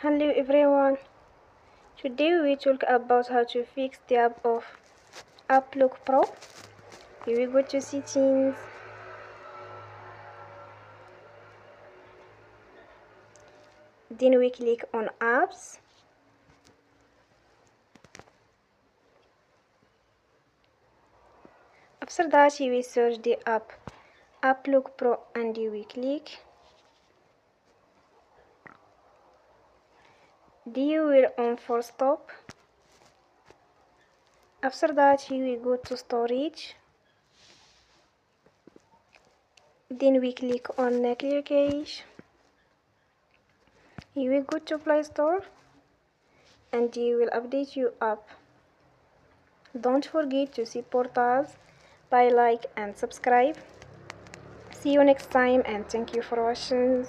Hello everyone. Today we talk about how to fix the app of Applock Pro. Here we go to settings. Then we click on apps. After that we search the app Applock Pro and we click. Then you will on for stop. After that we go to storage. Then we click on clear cache. Here we go to Play Store and you will update your app. Don't forget to support us by like and subscribe. See you next time and thank you for watching.